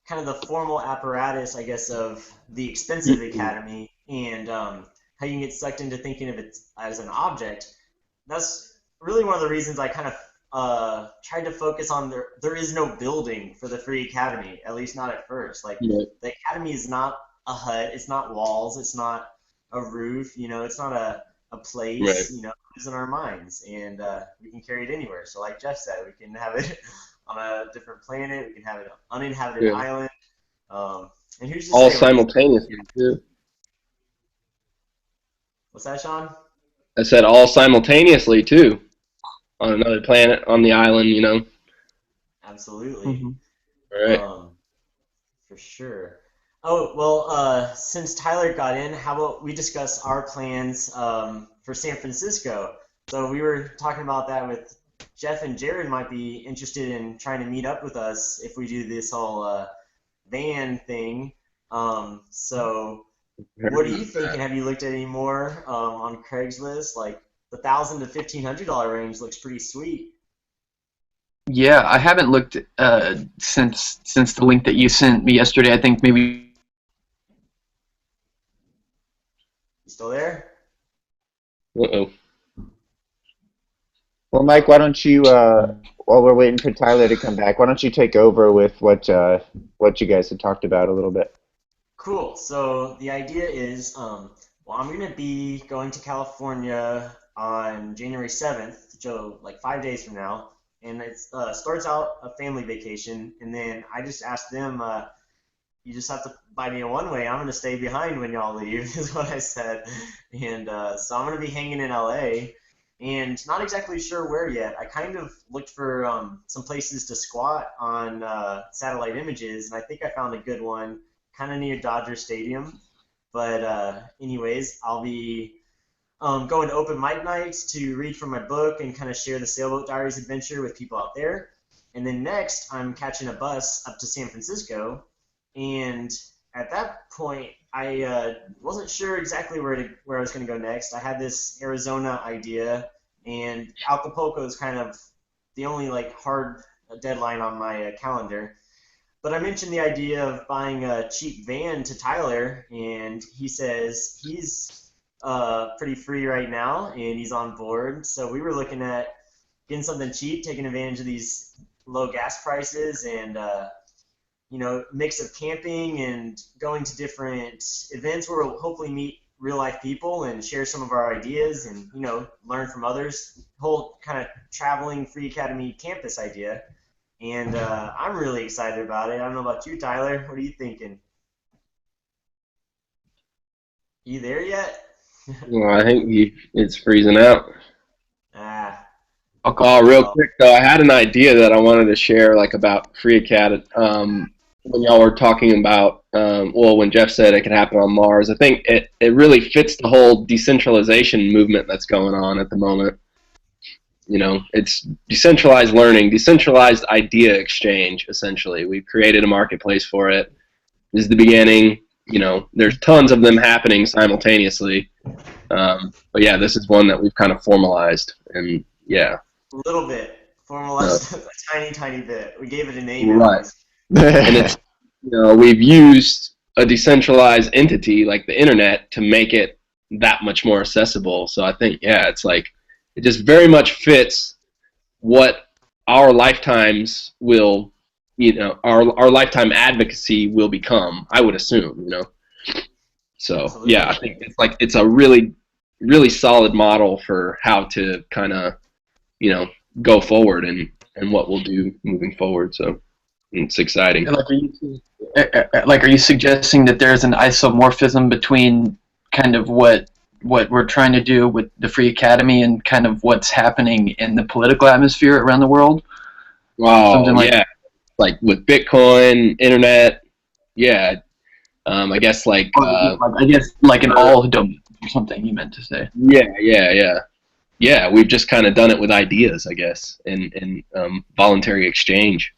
Kind of the formal apparatus, I guess, of the expensive academy, and how you can get sucked into thinking of it as an object. That's really one of the reasons I kind of tried to focus on there is no building for the Free Academy, at least not at first. Like, the academy is not a hut, it's not walls, it's not a roof, you know, it's not a place, right. You know, it's in our minds, and we can carry it anywhere. So like Jeff said, we can have it on a different planet, we can have it on an uninhabited island, and who's to all say, simultaneously too. What's that, Sean? I said all simultaneously too, on another planet, on the island, you know. Absolutely. Mm-hmm. Right. For sure. Oh, well, since Tyler got in, how about we discuss our plans for San Francisco. So we were talking about that with Jeff, and Jared might be interested in trying to meet up with us if we do this whole van thing. So what are you thinking? Have you looked at any more on Craigslist? Like the $1,000 to $1,500 range looks pretty sweet. Yeah, I haven't looked since the link that you sent me yesterday. I think maybe. You still there? Uh-oh. Well, Mike, why don't you, while we're waiting for Tyler to come back, why don't you take over with what you guys had talked about a little bit? Cool. So the idea is, well, I'm going to be going to California on January 7th, so like 5 days from now, and it starts out a family vacation, and then I just asked them, you just have to buy me a one-way. I'm going to stay behind when y'all leave, is what I said. And so I'm going to be hanging in LA, and not exactly sure where yet. I kind of looked for some places to squat on satellite images, and I think I found a good one kind of near Dodger Stadium. But anyways, I'll be going to open mic nights to read from my book and kind of share the Sailboat Diaries adventure with people out there. And then next, I'm catching a bus up to San Francisco. And at that point, I wasn't sure exactly where I was going to go next. I had this Arizona idea, and Acapulco is kind of the only like hard deadline on my calendar. But I mentioned the idea of buying a cheap van to Tyler, and he says he's pretty free right now, and he's on board. So we were looking at getting something cheap, taking advantage of these low gas prices, and mix of camping and going to different events where we'll hopefully meet real life people and share some of our ideas and learn from others. Whole kind of traveling Free Academy campus idea. And I'm really excited about it. I don't know about you, Tyler. What are you thinking? You there yet? Well, I think it's freezing out. Ah. Oh, real quick though, I had an idea that I wanted to share, like about Free Acad. When y'all were talking about, when Jeff said it could happen on Mars, I think it really fits the whole decentralization movement that's going on at the moment. It's decentralized learning, decentralized idea exchange, essentially. We've created a marketplace for it. This is the beginning. There's tons of them happening simultaneously. But yeah, this is one that we've kind of formalized, and yeah. A little bit. Formalized a tiny, tiny bit. We gave it a name. Right. And it's, we've used a decentralized entity like the internet to make it that much more accessible. So I think, yeah, it's like, it just very much fits what our lifetimes will, our lifetime advocacy will become, I would assume, So, Absolutely. yeah, I think it's a really, really solid model for how to kind of, go forward and what we'll do moving forward. So it's exciting. Are you suggesting that there's an isomorphism between kind of what we're trying to do with the Free Academy and kind of what's happening in the political atmosphere around the world? Wow, like with Bitcoin, internet, yeah. I guess like in all domains or something you meant to say. Yeah, we've just kind of done it with ideas, I guess, and voluntary exchange.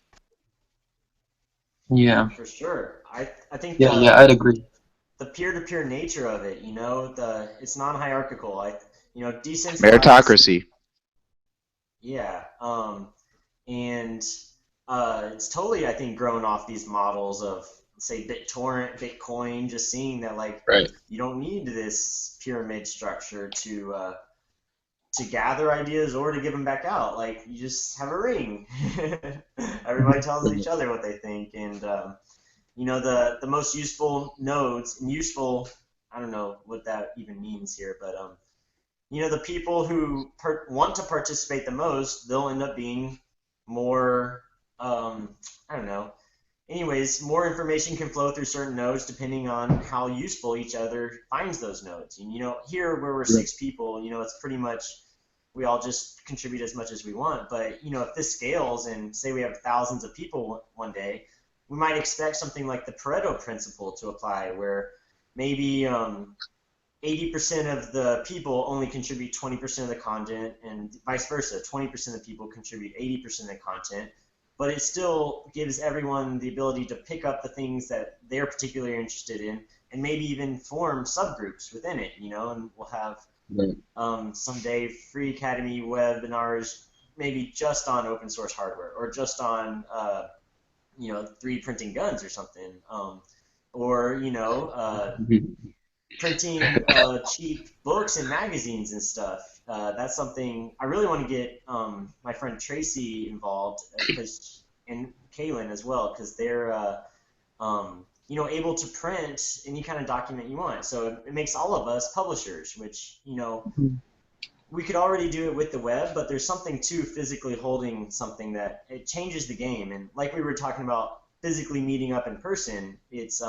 Yeah. For sure. I think I'd agree. The peer-to-peer nature of it, it's non-hierarchical. Decentralized. Meritocracy. Yeah. And it's totally, I think, grown off these models of, say, BitTorrent, Bitcoin, just seeing that, like, right. You don't need this pyramid structure to gather ideas or to give them back out. Like, you just have a ring. Everybody tells each other what they think, and the most useful nodes and useful, I don't know what that even means here, but the people who want to participate the most, they'll end up being more, I don't know. Anyways, more information can flow through certain nodes depending on how useful each other finds those nodes. And here where we're 6 people, it's pretty much we all just contribute as much as we want. But if this scales and say we have thousands of people one day, we might expect something like the Pareto principle to apply, where maybe 80% of the people only contribute 20% of the content, and vice versa. 20% of people contribute 80% of the content, but it still gives everyone the ability to pick up the things that they're particularly interested in, and maybe even form subgroups within it. And we'll have someday free Academy webinars, maybe just on open source hardware, or just on 3D printing guns or something, or printing cheap books and magazines and stuff. That's something I really want to get my friend Tracy involved, and Kaylin as well, because they're able to print any kind of document you want. So it makes all of us publishers, which we could already do it with the web, but there's something to physically holding something that it changes the game. And like we were talking about physically meeting up in person, it's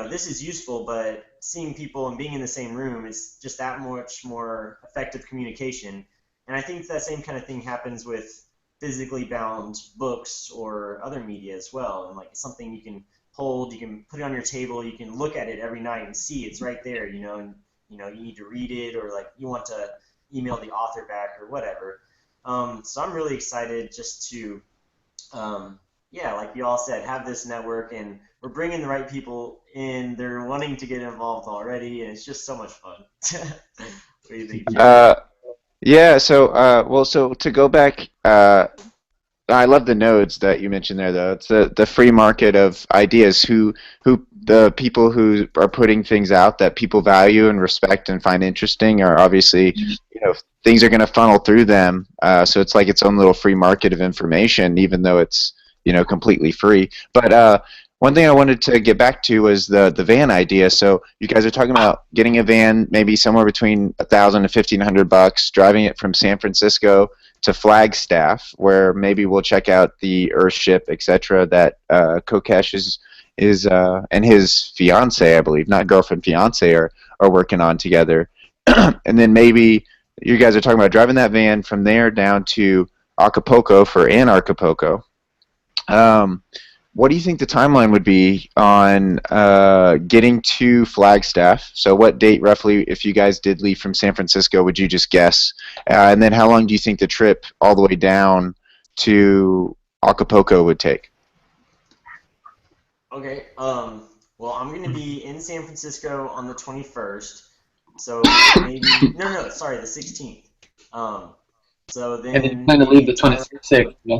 this is useful, but seeing people and being in the same room is just that much more effective communication. And I think that same kind of thing happens with physically bound books or other media as well. And it's something you can hold, you can put it on your table, you can look at it every night and see it's right there, and you need to read it, or you want to email the author back or whatever. So I'm really excited just to, like you all said, have this network, and we're bringing the right people in. They're wanting to get involved already, and it's just so much fun. What do you think, Jim? Yeah. So to go back, I love the nodes that you mentioned there, though. It's the free market of ideas. Who the people who are putting things out that people value and respect and find interesting are obviously, things are going to funnel through them. So it's like its own little free market of information, even though it's completely free. But one thing I wanted to get back to was the van idea. So you guys are talking about getting a van, maybe somewhere between $1,000 to $1,500, driving it from San Francisco to Flagstaff, where maybe we'll check out the Earthship, etc. That Kokesh is and his fiance, I believe, not girlfriend, fiance, are working on together. And then maybe you guys are talking about driving that van from there down to Acapulco for Anarchapulco. What do you think the timeline would be on getting to Flagstaff? So what date roughly, if you guys did leave from San Francisco, would you just guess? And then how long do you think the trip all the way down to Acapulco would take? Okay. Well, I'm going to be in San Francisco on the 21st. So maybe sorry, the 16th. So then. And then plan to leave the 26th. Yeah.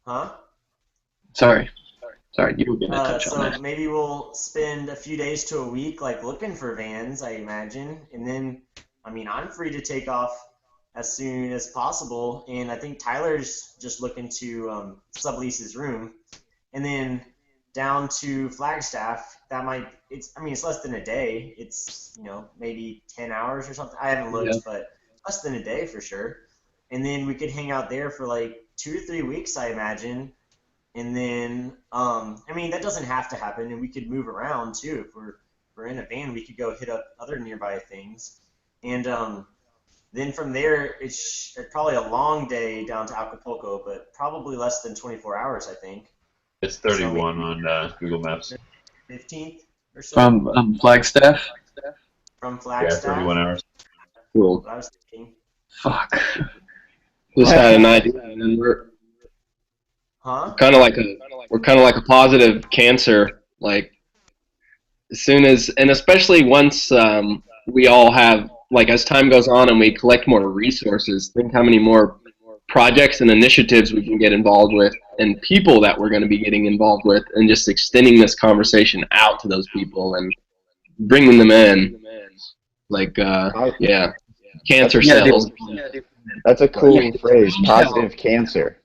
Huh? Sorry, you were going to touch on that. So maybe we'll spend a few days to a week looking for vans, I imagine, and then I'm free to take off as soon as possible, and I think Tyler's just looking to sublease his room, and then down to Flagstaff. It's less than a day. It's maybe 10 hours or something. I haven't looked, but less than a day for sure. And then we could hang out there for 2 to 3 weeks, I imagine. And then, that doesn't have to happen, and we could move around too. If we're in a van, we could go hit up other nearby things. And then from there, it's probably a long day down to Acapulco, but probably less than 24 hours, I think. It's 31 on Google Maps. 15th or so. From Flagstaff? From Flagstaff? Yeah, 31 hours. Cool. What I was thinking. Fuck. Just had an idea, and then we're kind of like a positive cancer. As soon as, and especially once we all have, as time goes on and we collect more resources, think how many more projects and initiatives we can get involved with, and people that we're going to be getting involved with, and just extending this conversation out to those people and bringing them in. Cancer cells. That's a cool phrase, positive cancer.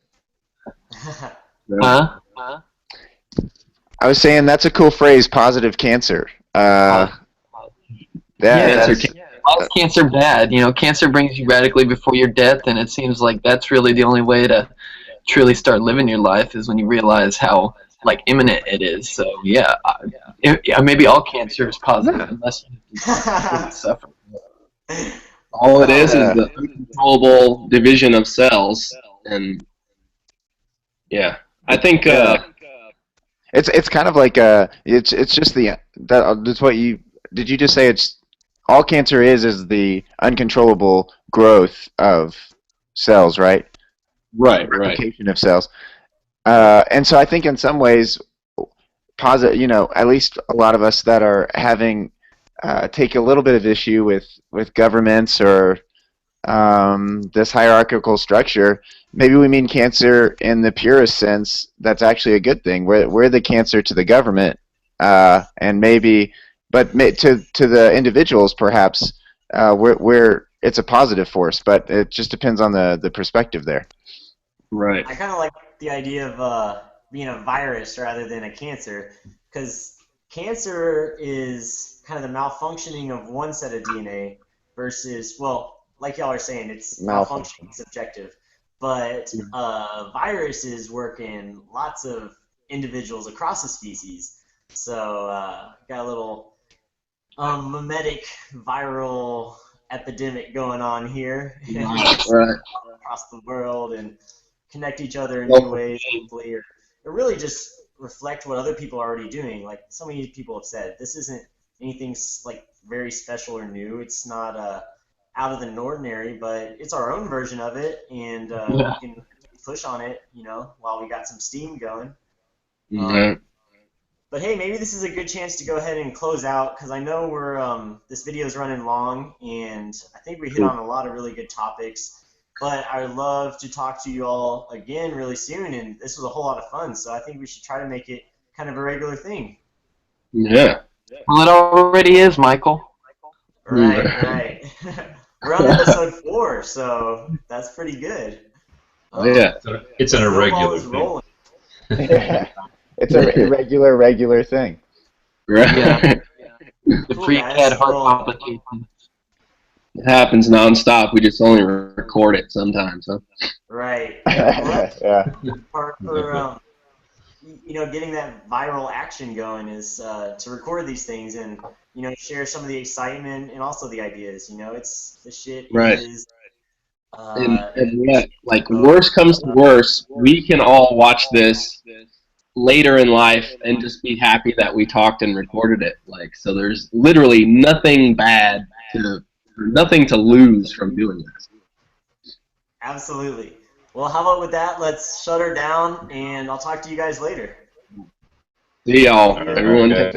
Huh? I was saying that's a cool phrase, positive cancer. Why is cancer bad? Cancer brings you radically before your death, and it seems like that's really the only way to truly start living your life is when you realize how imminent it is. So maybe all cancer is positive unless you really suffer. All it is the uncontrollable division of cells, and I think it's kind of it's just that's what you did you just say it's all cancer is the uncontrollable growth of cells, right? Right. Replication of cells. And so I think in some ways, at least a lot of us that are having take a little bit of issue with governments or this hierarchical structure. Maybe we mean cancer in the purest sense. That's actually a good thing. We're the cancer to the government, and maybe, but to the individuals, perhaps we're it's a positive force. But it just depends on the perspective there. Right. I kind of like the idea of being a virus rather than a cancer, because cancer is kind of the malfunctioning of one set of DNA versus, well, like y'all are saying, it's malfunctioning, subjective. But viruses work in lots of individuals across the species. So got a little mimetic viral epidemic going on here Right. across the world, and connect each other in new ways, hopefully, or really just reflect what other people are already doing. Like so many people have said, this isn't anything like very special or new. It's not out of the ordinary, but it's our own version of it, and we can push on it, while we got some steam going. But hey, maybe this is a good chance to go ahead and close out, because I know this video is running long, and I think we hit on a lot of really good topics. But I'd love to talk to you all again really soon, and this was a whole lot of fun, so I think we should try to make it kind of a regular thing. Yeah. Well, it already is, Michael. Right. We're on episode 4, so that's pretty good. Yeah. It's an irregular thing. Rolling. It's a regular thing. Right. Yeah. The Cool, free guys. cat heart Well, palpitation. It happens nonstop. We just only record it sometimes, huh? Right. Well, that's Yeah. part for getting that viral action going is to record these things and share some of the excitement and also the ideas. It's the shit Right. is. And yet, like, worst comes to worst, we can all watch this later in life and just be happy that we talked and recorded it. Like, so there's literally nothing to lose from doing this. Absolutely. Well, how about with that? Let's shut her down, and I'll talk to you guys later. See y'all, All right, everyone. guys.